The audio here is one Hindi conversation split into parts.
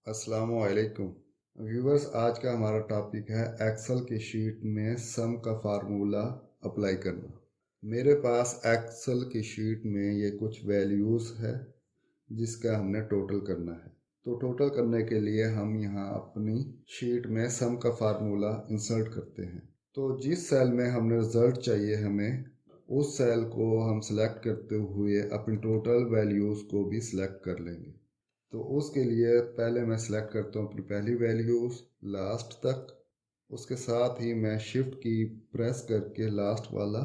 अस्सलामुअलैकुम व्यूवर्स। आज का हमारा टॉपिक है एक्सेल की शीट में सम का फार्मूला अप्लाई करना। मेरे पास एक्सेल की शीट में ये कुछ वैल्यूज़ है जिसका हमने टोटल करना है। तो टोटल करने के लिए हम यहाँ अपनी शीट में सम का फार्मूला इंसर्ट करते हैं। तो जिस सेल में हमने रिजल्ट चाहिए हमें, उस सेल को हम सेलेक्ट करते हुए अपनी टोटल वैल्यूज़ को भी सिलेक्ट कर लेंगे। तो उसके लिए पहले मैं सिलेक्ट करता हूँ अपनी पहली वैल्यूज़ लास्ट तक। उसके साथ ही मैं शिफ्ट की प्रेस करके लास्ट वाला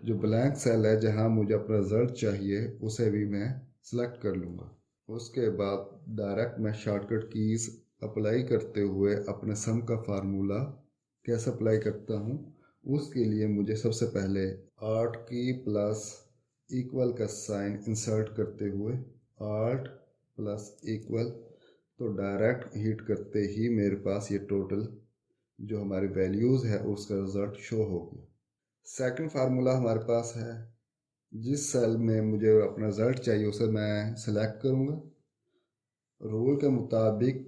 जो ब्लैंक सेल है जहाँ मुझे अपना रिजल्ट चाहिए उसे भी मैं सिलेक्ट कर लूँगा। उसके बाद डायरेक्ट मैं शॉर्टकट कीज़ अप्लाई करते हुए अपने सम का फार्मूला कैसे अप्लाई करता हूँ, उसके लिए मुझे सबसे पहले आर्ट की प्लस इक्वल का साइन इंसर्ट करते हुए आर्ट प्लस इक्वल, तो डायरेक्ट हिट करते ही मेरे पास ये टोटल जो हमारी वैल्यूज़ है उसका रिजल्ट शो हो गया। सेकंड फार्मूला हमारे पास है, जिस सेल में मुझे अपना रिजल्ट चाहिए उसे मैं सेलेक्ट करूँगा। रूल के मुताबिक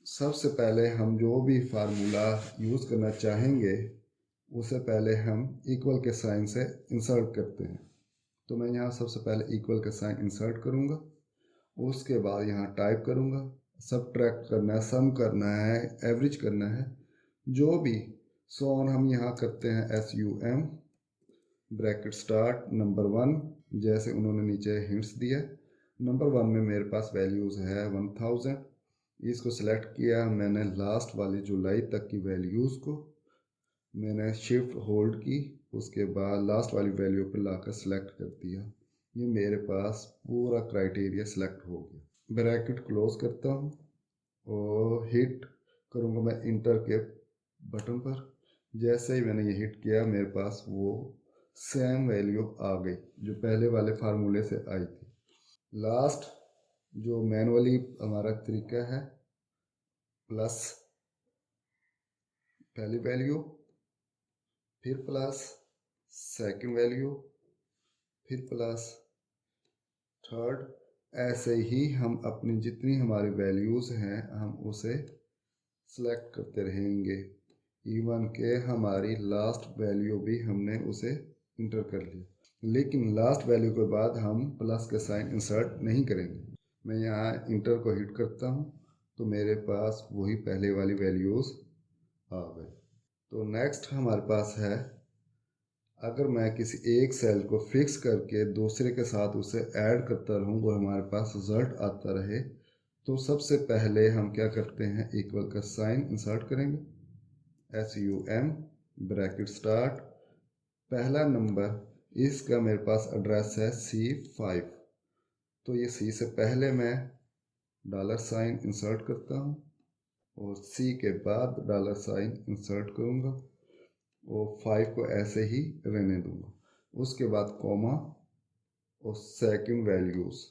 सबसे पहले हम जो भी फार्मूला यूज़ करना चाहेंगे उसे पहले हम इक्वल के साइन से इंसर्ट करते हैं। तो मैं यहाँ सबसे पहले इक्वल का साइन इंसर्ट करूँगा। उसके बाद यहाँ टाइप करूँगा, सबट्रैक्ट करना है, सम करना है, एवरेज करना है, जो भी सॉन हम यहाँ करते हैं SUM ब्रैकेट स्टार्ट नंबर 1, जैसे उन्होंने नीचे हिंट्स दिया। नंबर 1 में मेरे पास वैल्यूज़ है 1000। इसको सिलेक्ट किया मैंने, लास्ट वाली जुलाई तक की वैल्यूज़ को मैंने शिफ्ट होल्ड की, उसके बाद लास्ट वाली वैल्यू पर लाकर सिलेक्ट कर दिया। ये मेरे पास पूरा क्राइटेरिया सिलेक्ट हो गया। ब्रैकेट क्लोज करता हूँ और हिट करूँगा मैं इंटर के बटन पर। जैसे ही मैंने ये हिट किया मेरे पास वो सेम वैल्यू आ गई जो पहले वाले फार्मूले से आई थी। लास्ट जो मैनुअली हमारा तरीका है, प्लस पहली वैल्यू, फिर प्लस सेकंड वैल्यू, फिर प्लस थर्ड, ऐसे ही हम अपनी जितनी हमारी वैल्यूज़ हैं हम उसे सेलेक्ट करते रहेंगे। इवन के हमारी लास्ट वैल्यू भी हमने उसे इंटर कर लिया, लेकिन लास्ट वैल्यू के बाद हम प्लस का साइन इंसर्ट नहीं करेंगे। मैं यहाँ इंटर को हिट करता हूँ तो मेरे पास वही पहले वाली वैल्यूज़ आ गई। तो नेक्स्ट हमारे पास है, अगर मैं किसी एक सेल को फिक्स करके दूसरे के साथ उसे ऐड करता रहूँ और हमारे पास रिजल्ट आता रहे, तो सबसे पहले हम क्या करते हैं, इक्वल का साइन इंसर्ट करेंगे, SUM ब्रैकेट स्टार्ट, पहला नंबर, इसका मेरे पास एड्रेस है C5, तो ये C से पहले मैं डॉलर साइन इंसर्ट करता हूँ और C के बाद डॉलर साइन इंसर्ट करूँगा और 5 को ऐसे ही रहने दूँगा। उसके बाद कॉमा और सेकंड वैल्यूज़,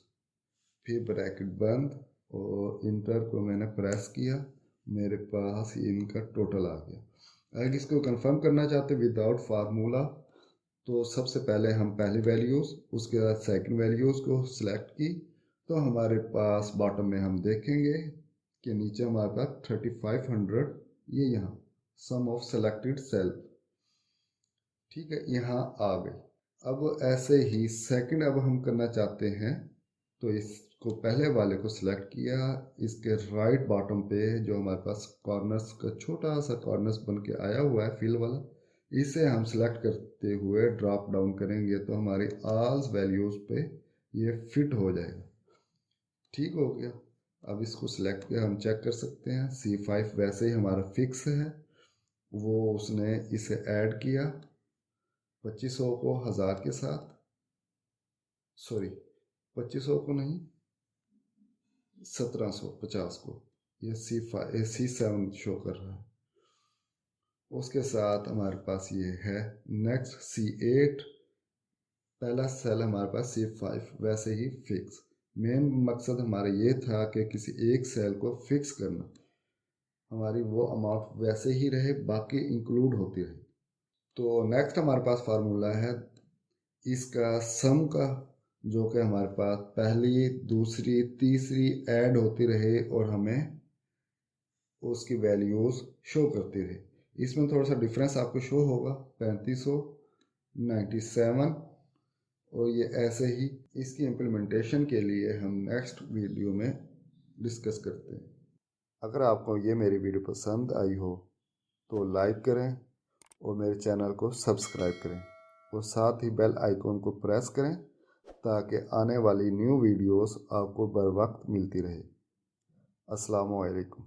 फिर ब्रैकेट बंद और इंटर को मैंने प्रेस किया, मेरे पास इनका टोटल आ गया। अगर इसको कंफर्म करना चाहते विदाउट फार्मूला, तो सबसे पहले हम पहली वैल्यूज़ उसके बाद सेकंड वैल्यूज़ को सिलेक्ट की, तो हमारे पास बॉटम में हम देखेंगे कि नीचे हमारे पास 3500 ये यहाँ सम ऑफ सेलेक्टेड सेल, ठीक है, यहाँ आ गई। अब ऐसे ही सेकंड अब हम करना चाहते हैं, तो इसको पहले वाले को सिलेक्ट किया, इसके राइट बॉटम पे जो हमारे पास कॉर्नर्स का छोटा सा कॉर्नर्स बन के आया हुआ है फिल वाला, इसे हम सिलेक्ट करते हुए ड्रॉप डाउन करेंगे तो हमारी ऑल वैल्यूज़ पे ये फिट हो जाएगा। ठीक हो गया। अब इसको सिलेक्ट कर हम चेक कर सकते हैं, C5 वैसे ही हमारा फिक्स है, वो उसने इसे ऐड किया 2500 को 1000 के साथ, सॉरी 2500 को नहीं 1750 को, ये C7 शो कर रहा है। उसके साथ हमारे पास ये है नेक्स्ट C8, पहला सेल हमारे पास C5 वैसे ही फिक्स। मेन मकसद हमारा ये था कि किसी एक सेल को फिक्स करना, हमारी वो अमाउंट वैसे ही रहे, बाकी इंक्लूड होती रहे। तो नेक्स्ट हमारे पास फार्मूला है इसका सम का, जो कि हमारे पास पहली, दूसरी, तीसरी ऐड होती रहे और हमें उसकी वैल्यूज़ शो करती रहे। इसमें थोड़ा सा डिफरेंस आपको शो होगा, 3500, 97, और ये ऐसे ही। इसकी इम्प्लीमेंटेशन के लिए हम नेक्स्ट वीडियो में डिस्कस करते हैं। अगर आपको ये मेरी वीडियो पसंद आई हो तो लाइक करें और मेरे चैनल को सब्सक्राइब करें और साथ ही बेल आइकॉन को प्रेस करें ताकि आने वाली न्यू वीडियोस आपको बर वक्त मिलती रहे। अस्सलामु अलैकुम।